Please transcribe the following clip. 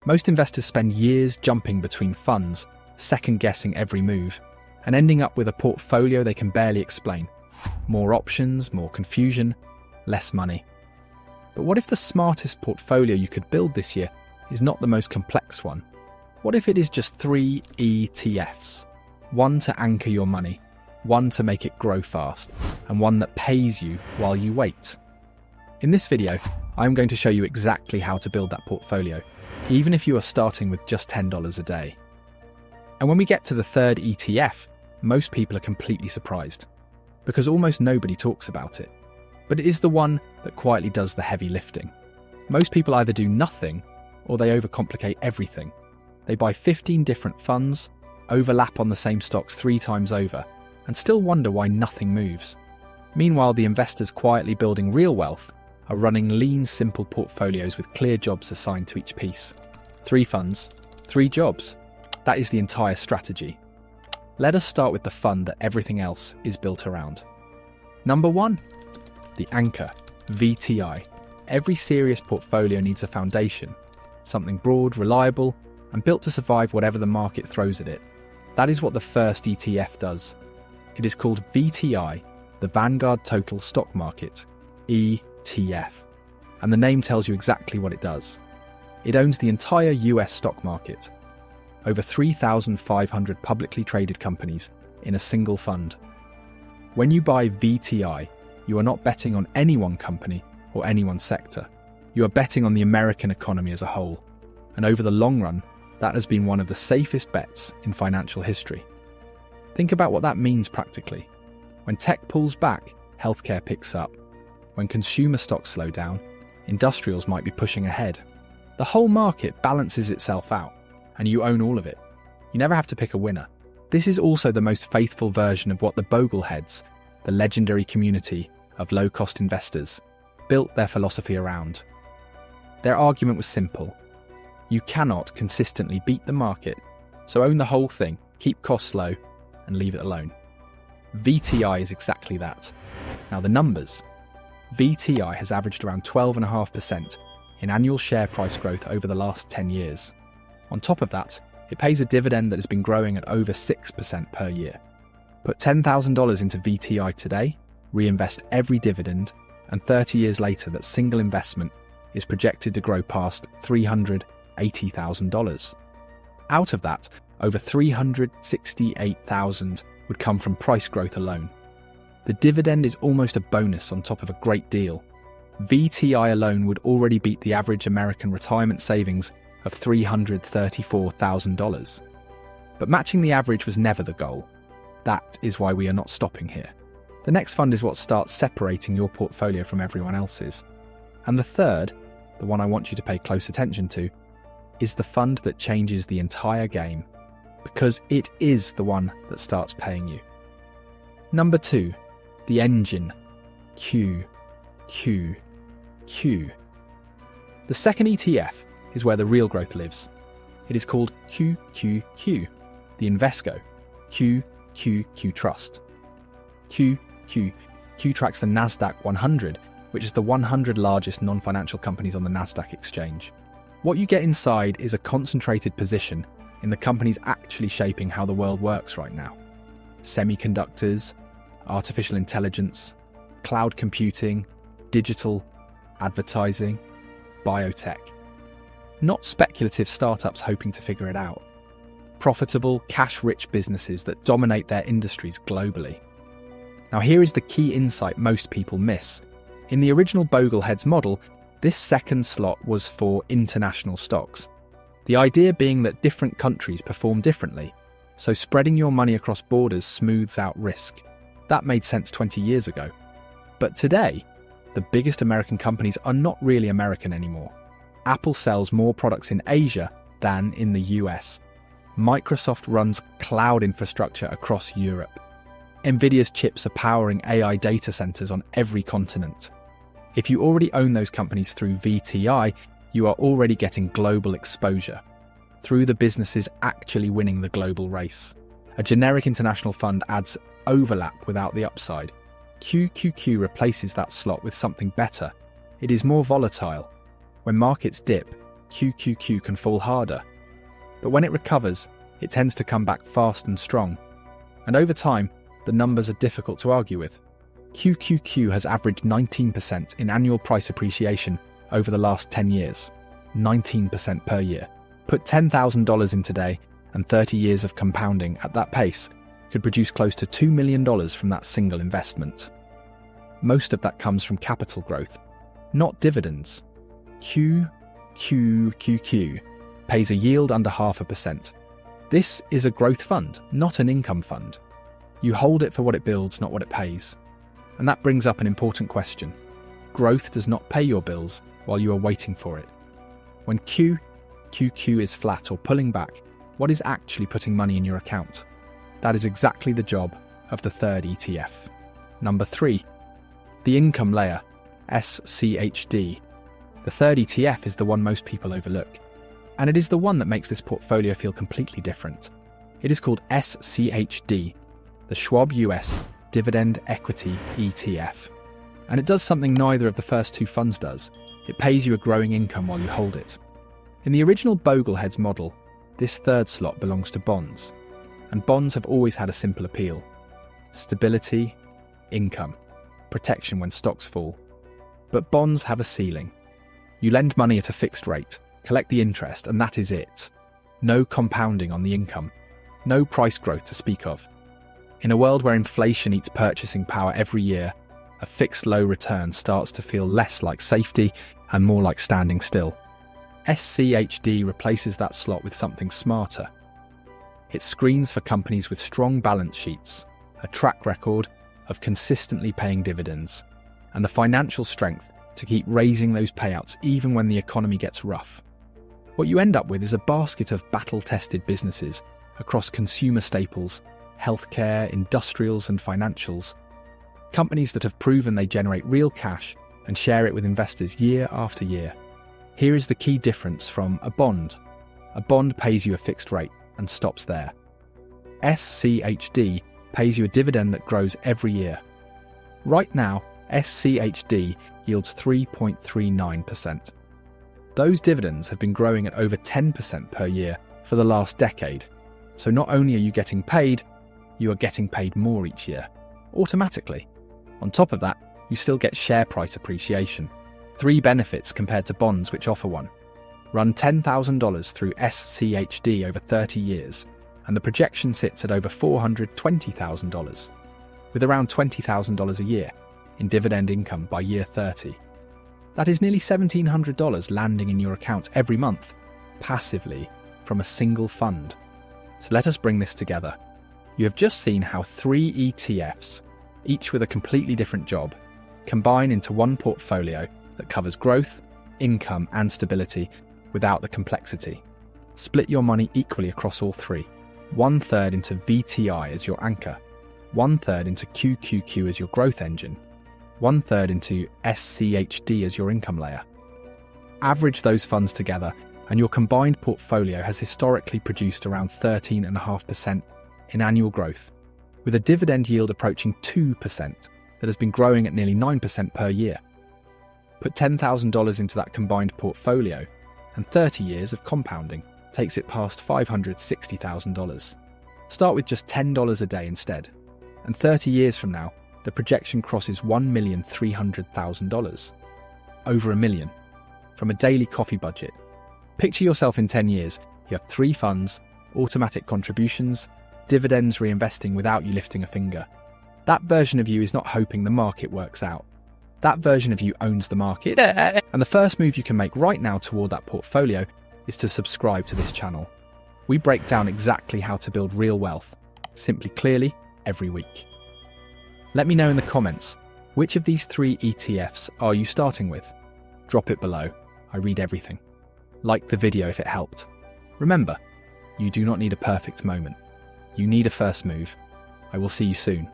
Most investors spend years jumping between funds, second-guessing every move, and ending up with a portfolio they can barely explain. More options, more confusion, less money. But what if the smartest portfolio you could build this year is not the most complex one? What if it is just 3 ETFs? One to anchor your money, one to make it grow fast, and one that pays you while you wait. In this video, I'm going to show you exactly how to build that portfolio, even if you are starting with just $10 a day. And when we get to the third ETF, most people are completely surprised, because almost nobody talks about it. But it is the one that quietly does the heavy lifting. Most people either do nothing, or they overcomplicate everything. They buy 15 different funds, overlap on the same stocks 3 times over, and still wonder why nothing moves. Meanwhile, the investors quietly building real wealth are running lean, simple portfolios with clear jobs assigned to each piece. 3 funds, 3 jobs. That is the entire strategy. Let us start with the fund that everything else is built around. Number 1, the anchor, VTI. Every serious portfolio needs a foundation, something broad, reliable, and built to survive whatever the market throws at it. That is what the first ETF does. It is called VTI, the Vanguard Total Stock Market, ETF, and the name tells you exactly what it does. It owns the entire US stock market, over 3,500 publicly traded companies in a single fund. When you buy VTI, you are not betting on any one company or any one sector. You are betting on the American economy as a whole, and over the long run, that has been one of the safest bets in financial history. Think about what that means practically. When tech pulls back, healthcare picks up. When consumer stocks slow down, industrials might be pushing ahead. The whole market balances itself out, and you own all of it. You never have to pick a winner. This is also the most faithful version of what the Bogleheads, the legendary community of low-cost investors, built their philosophy around. Their argument was simple. You cannot consistently beat the market, so own the whole thing, keep costs low, and leave it alone. VTI is exactly that. Now the numbers. VTI has averaged around 12.5% in annual share price growth over the last 10 years. On top of that, it pays a dividend that has been growing at over 6% per year. Put $10,000 into VTI today, reinvest every dividend, and 30 years later that single investment is projected to grow past $380,000. Out of that, over $368,000 would come from price growth alone. The dividend is almost a bonus on top of a great deal. VTI alone would already beat the average American retirement savings of $334,000. But matching the average was never the goal. That is why we are not stopping here. The next fund is what starts separating your portfolio from everyone else's. And the third, the one I want you to pay close attention to, is the fund that changes the entire game, because it is the one that starts paying you. Number 2, the engine, Q. The second ETF is where the real growth lives. It is called QQQ, the Invesco, QQQ Trust. QQQ tracks the NASDAQ 100, which is the 100 largest non-financial companies on the NASDAQ exchange. What you get inside is a concentrated position in the companies actually shaping how the world works right now. Semiconductors, artificial intelligence, cloud computing, digital, advertising, biotech. Not speculative startups hoping to figure it out. Profitable, cash-rich businesses that dominate their industries globally. Now here is the key insight most people miss. In the original Bogleheads model, this second slot was for international stocks. The idea being that different countries perform differently, so spreading your money across borders smooths out risk. That made sense 20 years ago. But today, the biggest American companies are not really American anymore. Apple sells more products in Asia than in the US. Microsoft runs cloud infrastructure across Europe. Nvidia's chips are powering AI data centers on every continent. If you already own those companies through VTI, you are already getting global exposure, through the businesses actually winning the global race. A generic international fund adds overlap without the upside. QQQ replaces that slot with something better. It is more volatile. When markets dip, QQQ can fall harder. But when it recovers, it tends to come back fast and strong. And over time, the numbers are difficult to argue with. QQQ has averaged 19% in annual price appreciation over the last 10 years. 19% per year. Put $10,000 in today, and 30 years of compounding at that pace could produce close to $2 million from that single investment. Most of that comes from capital growth, not dividends. QQQQ pays a yield under 0.5%. This is a growth fund, not an income fund. You hold it for what it builds, not what it pays. And that brings up an important question. Growth does not pay your bills while you are waiting for it. When QQQ is flat or pulling back, what is actually putting money in your account? That is exactly the job of the third ETF. Number 3, the income layer, SCHD. The third ETF is the one most people overlook, and it is the one that makes this portfolio feel completely different. It is called SCHD, the Schwab US Dividend Equity ETF. And it does something neither of the first two funds does. It pays you a growing income while you hold it. In the original Bogleheads model, this third slot belongs to bonds. And bonds have always had a simple appeal. Stability, income, protection when stocks fall. But bonds have a ceiling. You lend money at a fixed rate, collect the interest, and that is it. No compounding on the income. No price growth to speak of. In a world where inflation eats purchasing power every year, a fixed low return starts to feel less like safety and more like standing still. SCHD replaces that slot with something smarter. It screens for companies with strong balance sheets, a track record of consistently paying dividends, and the financial strength to keep raising those payouts even when the economy gets rough. What you end up with is a basket of battle-tested businesses across consumer staples, healthcare, industrials, and financials. Companies that have proven they generate real cash and share it with investors year after year. Here is the key difference from a bond. A bond pays you a fixed rate and stops there. SCHD pays you a dividend that grows every year. Right now, SCHD yields 3.39%. Those dividends have been growing at over 10% per year for the last decade. So not only are you getting paid, you are getting paid more each year, automatically. On top of that, you still get share price appreciation. 3 benefits compared to bonds which offer one. Run $10,000 through SCHD over 30 years, and the projection sits at over $420,000, with around $20,000 a year in dividend income by year 30. That is nearly $1,700 landing in your account every month, passively, from a single fund. So let us bring this together. You have just seen how 3 ETFs, each with a completely different job, combine into one portfolio that covers growth, income, and stability without the complexity. Split your money equally across all 3. 1/3 into VTI as your anchor, 1/3 into QQQ as your growth engine, 1/3 into SCHD as your income layer. Average those funds together, and your combined portfolio has historically produced around 13.5% in annual growth, with a dividend yield approaching 2% that has been growing at nearly 9% per year. Put $10,000 into that combined portfolio, and 30 years of compounding takes it past $560,000. Start with just $10 a day instead, and 30 years from now, the projection crosses $1,300,000. Over $1 million. From a daily coffee budget. Picture yourself in 10 years. You have 3 funds, automatic contributions, dividends reinvesting without you lifting a finger. That version of you is not hoping the market works out. That version of you owns the market. And the first move you can make right now toward that portfolio is to subscribe to this channel. We break down exactly how to build real wealth, simply, clearly, every week. Let me know in the comments, which of these 3 ETFs are you starting with? Drop it below. I read everything. Like the video if it helped. Remember, you do not need a perfect moment. You need a first move. I will see you soon.